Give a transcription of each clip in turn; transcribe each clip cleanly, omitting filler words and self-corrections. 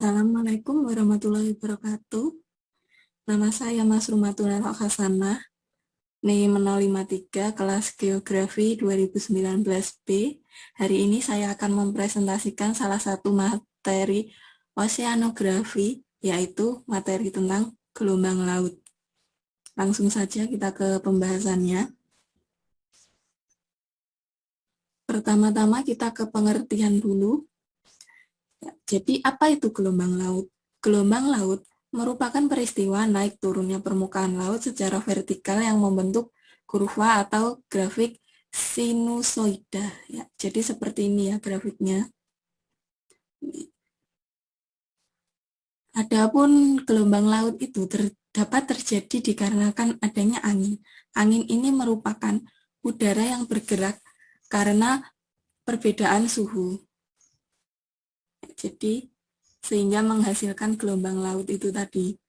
Assalamualaikum warahmatullahi wabarakatuh. Nama saya Mas Rumatul Hasanah, NIM 053, kelas Geografi 2019B. Hari ini saya akan mempresentasikan salah satu materi oceanografi, yaitu materi tentang gelombang laut. Langsung saja kita ke pembahasannya. Pertama-tama kita ke pengertian dulu. Jadi apa itu gelombang laut? Gelombang laut merupakan peristiwa naik turunnya permukaan laut secara vertikal yang membentuk kurva atau grafik sinusoida. Ya, jadi seperti ini ya grafiknya. Adapun gelombang laut itu dapat terjadi dikarenakan adanya angin. Angin ini merupakan udara yang bergerak karena perbedaan suhu. Jadi, sehingga menghasilkan gelombang laut itu tadi.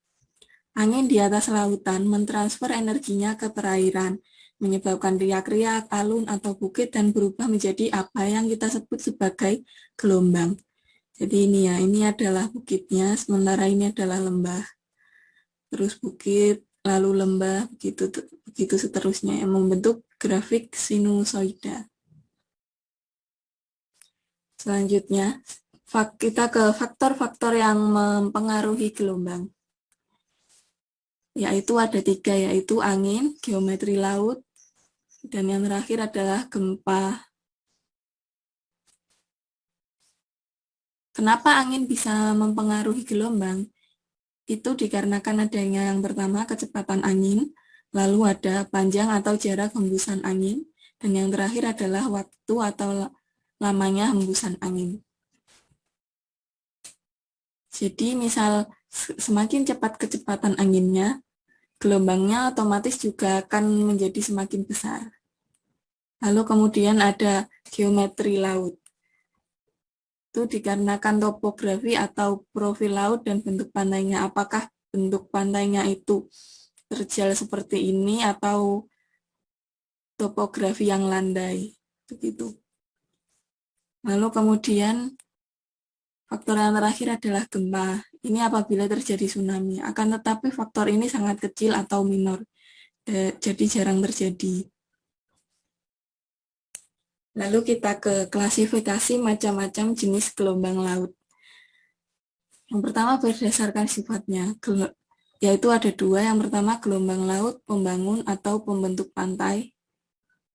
Angin di atas lautan mentransfer energinya ke perairan, menyebabkan riak-riak, alun, atau bukit dan berubah menjadi apa yang kita sebut sebagai gelombang. Jadi ini ya, ini adalah bukitnya, sementara ini adalah lembah. Terus bukit, lalu lembah, begitu seterusnya, yang membentuk grafik sinusoida. Selanjutnya, kita ke faktor-faktor yang mempengaruhi gelombang. Yaitu ada 3, yaitu angin, geometri laut, dan yang terakhir adalah gempa. Kenapa angin bisa mempengaruhi gelombang? Itu dikarenakan adanya yang pertama kecepatan angin, lalu ada panjang atau jarak hembusan angin, dan yang terakhir adalah waktu atau lamanya hembusan angin. Jadi misal semakin cepat kecepatan anginnya, gelombangnya otomatis juga akan menjadi semakin besar. Lalu kemudian ada geometri laut. Itu dikarenakan topografi atau profil laut dan bentuk pantainya. Apakah bentuk pantainya itu terjal seperti ini atau topografi yang landai. Begitu. Lalu kemudian faktor yang terakhir adalah gempa. Ini apabila terjadi tsunami. Akan tetapi faktor ini sangat kecil atau minor. Jadi jarang terjadi. Lalu kita ke klasifikasi macam-macam jenis gelombang laut. Yang pertama berdasarkan sifatnya, yaitu ada 2. Yang pertama gelombang laut pembangun atau pembentuk pantai,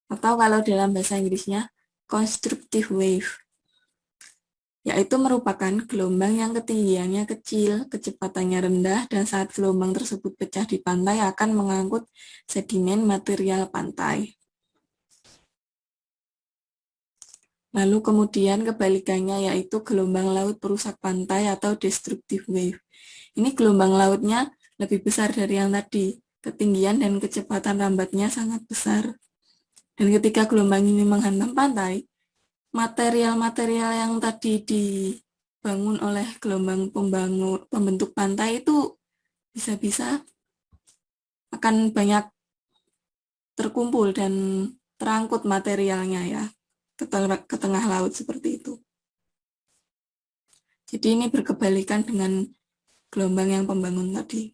atau kalau dalam bahasa Inggrisnya constructive wave, yaitu merupakan gelombang yang ketinggiannya kecil, kecepatannya rendah, dan saat gelombang tersebut pecah di pantai akan mengangkut sedimen material pantai. Lalu kemudian kebalikannya yaitu gelombang laut perusak pantai atau destructive wave. Ini gelombang lautnya lebih besar dari yang tadi, ketinggian dan kecepatan rambatnya sangat besar. Dan ketika gelombang ini menghantam pantai, material-material yang tadi dibangun oleh gelombang pembentuk pantai itu bisa-bisa akan banyak terkumpul dan terangkut materialnya ya ke tengah laut seperti itu. Jadi ini berkebalikan dengan gelombang yang pembangun tadi.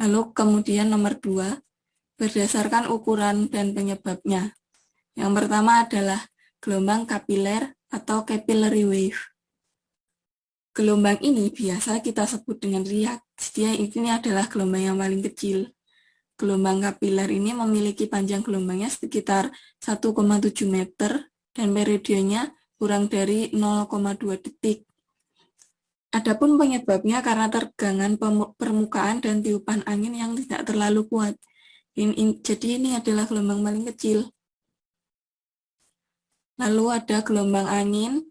Lalu kemudian nomor 2, berdasarkan ukuran dan penyebabnya. Yang pertama adalah gelombang kapiler atau capillary wave. Gelombang ini biasa kita sebut dengan riak. Jadi ini adalah gelombang yang paling kecil. Gelombang kapiler ini memiliki panjang gelombangnya sekitar 1,7 meter dan periodenya kurang dari 0,2 detik. Adapun penyebabnya karena tegangan permukaan dan tiupan angin yang tidak terlalu kuat. Jadi ini adalah gelombang paling kecil. Lalu ada gelombang angin,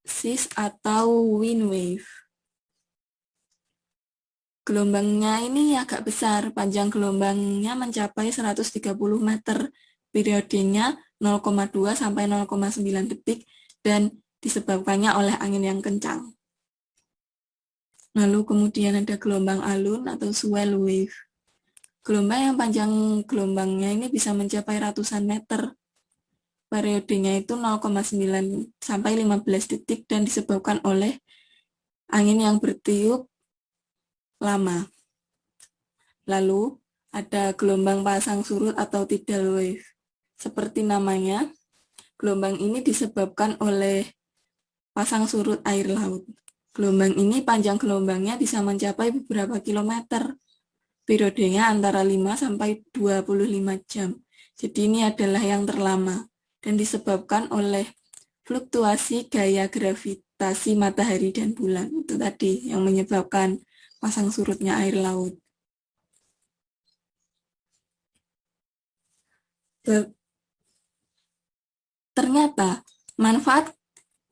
sis atau wind wave. Gelombangnya ini agak besar, panjang gelombangnya mencapai 130 meter, periodenya 0,2 sampai 0,9 detik, dan disebabkannya oleh angin yang kencang. Lalu kemudian ada gelombang alun atau swell wave. Gelombang yang panjang gelombangnya ini bisa mencapai ratusan meter. Periodenya itu 0,9 sampai 15 detik dan disebabkan oleh angin yang bertiup lama. Lalu ada gelombang pasang surut atau tidal wave. Seperti namanya, gelombang ini disebabkan oleh pasang surut air laut. Gelombang ini panjang gelombangnya bisa mencapai beberapa kilometer. Periodenya antara 5 sampai 25 jam. Jadi ini adalah yang terlama dan disebabkan oleh fluktuasi gaya gravitasi matahari dan bulan. Itu tadi yang menyebabkan pasang surutnya air laut. Ternyata manfaat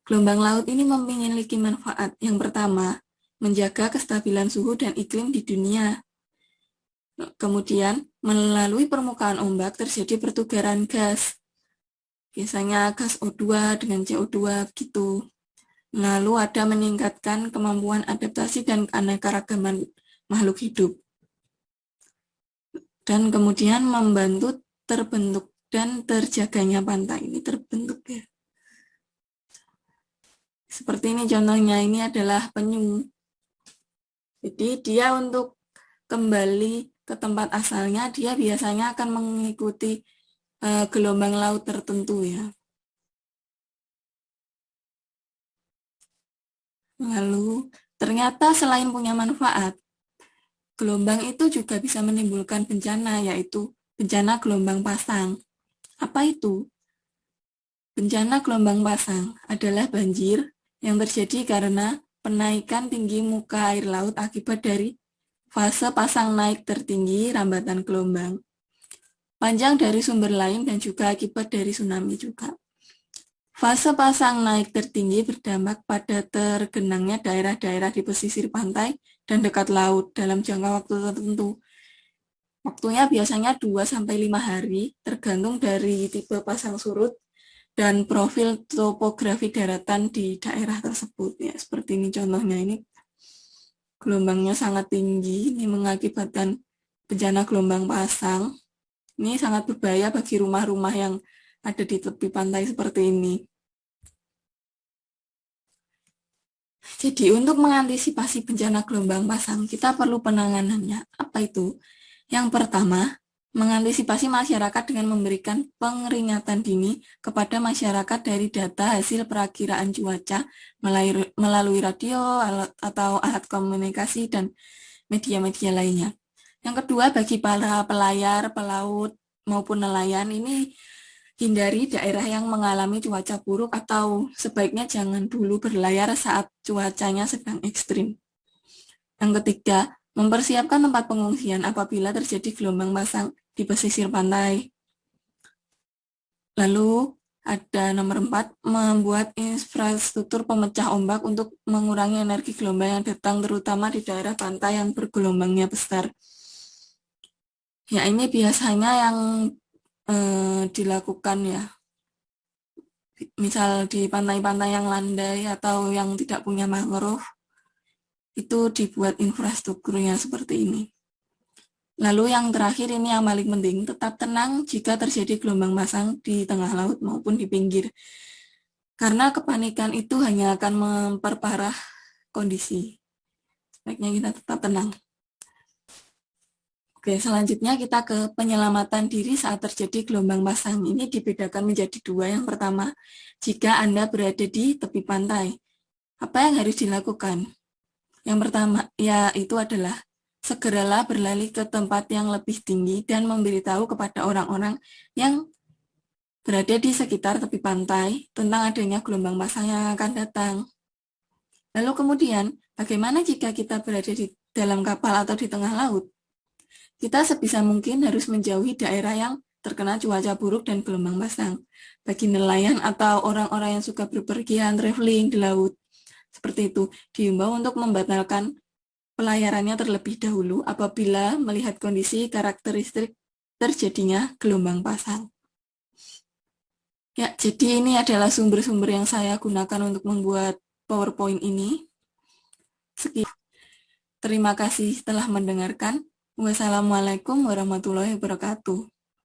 gelombang laut ini memiliki manfaat. Yang pertama, menjaga kestabilan suhu dan iklim di dunia. Kemudian, melalui permukaan ombak terjadi pertukaran gas. Biasanya gas O2 dengan CO2 gitu. Lalu ada meningkatkan kemampuan adaptasi dan keanekaragaman makhluk hidup. Dan kemudian membantu terbentuk dan terjaganya pantai. Ini terbentuk ya. Seperti ini contohnya, ini adalah penyu. Jadi dia untuk kembali ke tempat asalnya, dia biasanya akan mengikuti gelombang laut tertentu ya. Lalu ternyata selain punya manfaat, gelombang itu juga bisa menimbulkan bencana, yaitu bencana gelombang pasang. Apa itu? Bencana gelombang pasang adalah banjir yang terjadi karena penaikan tinggi muka air laut akibat dari fase pasang naik tertinggi rambatan gelombang, panjang dari sumber lain, dan juga akibat dari tsunami juga. Fase pasang naik tertinggi berdampak pada tergenangnya daerah-daerah di pesisir pantai dan dekat laut dalam jangka waktu tertentu. Waktunya biasanya 2-5 hari, tergantung dari tipe pasang surut dan profil topografi daratan di daerah tersebut. Ya, seperti ini contohnya, ini gelombangnya sangat tinggi, ini mengakibatkan bencana gelombang pasang. Ini sangat berbahaya bagi rumah-rumah yang ada di tepi pantai seperti ini. Jadi untuk mengantisipasi bencana gelombang pasang, kita perlu penanganannya. Apa itu? Yang pertama, mengantisipasi masyarakat dengan memberikan pengeringatan dini kepada masyarakat dari data hasil perakiraan cuaca melalui radio atau alat komunikasi dan media-media lainnya. Yang kedua, bagi para pelayar, pelaut, maupun nelayan, ini hindari daerah yang mengalami cuaca buruk atau sebaiknya jangan dulu berlayar saat cuacanya sedang ekstrim. Yang ketiga, mempersiapkan tempat pengungsian apabila terjadi gelombang pasang di pesisir pantai. Lalu ada nomor 4, membuat infrastruktur pemecah ombak untuk mengurangi energi gelombang yang datang terutama di daerah pantai yang bergelombangnya besar. Ya, ini biasanya yang dilakukan ya. Misal di pantai-pantai yang landai atau yang tidak punya mangrove, itu dibuat infrastrukturnya seperti ini. Lalu yang terakhir, ini yang paling penting, tetap tenang jika terjadi gelombang pasang di tengah laut maupun di pinggir. Karena kepanikan itu hanya akan memperparah kondisi. Sebaiknya kita tetap tenang. Oke, selanjutnya kita ke penyelamatan diri saat terjadi gelombang pasang. Ini dibedakan menjadi 2. Yang pertama, jika Anda berada di tepi pantai, apa yang harus dilakukan? Yang pertama, yaitu adalah segeralah berlari ke tempat yang lebih tinggi dan memberitahu kepada orang-orang yang berada di sekitar tepi pantai tentang adanya gelombang pasang yang akan datang. Lalu kemudian, bagaimana jika kita berada di dalam kapal atau di tengah laut? Kita sebisa mungkin harus menjauhi daerah yang terkena cuaca buruk dan gelombang pasang. Bagi nelayan atau orang-orang yang suka berpergian, traveling di laut, seperti itu, diimbau untuk membatalkan pelayarannya terlebih dahulu apabila melihat kondisi karakteristik terjadinya gelombang pasang. Ya, jadi ini adalah sumber-sumber yang saya gunakan untuk membuat PowerPoint ini. Sekian. Terima kasih telah mendengarkan. Wassalamualaikum warahmatullahi wabarakatuh.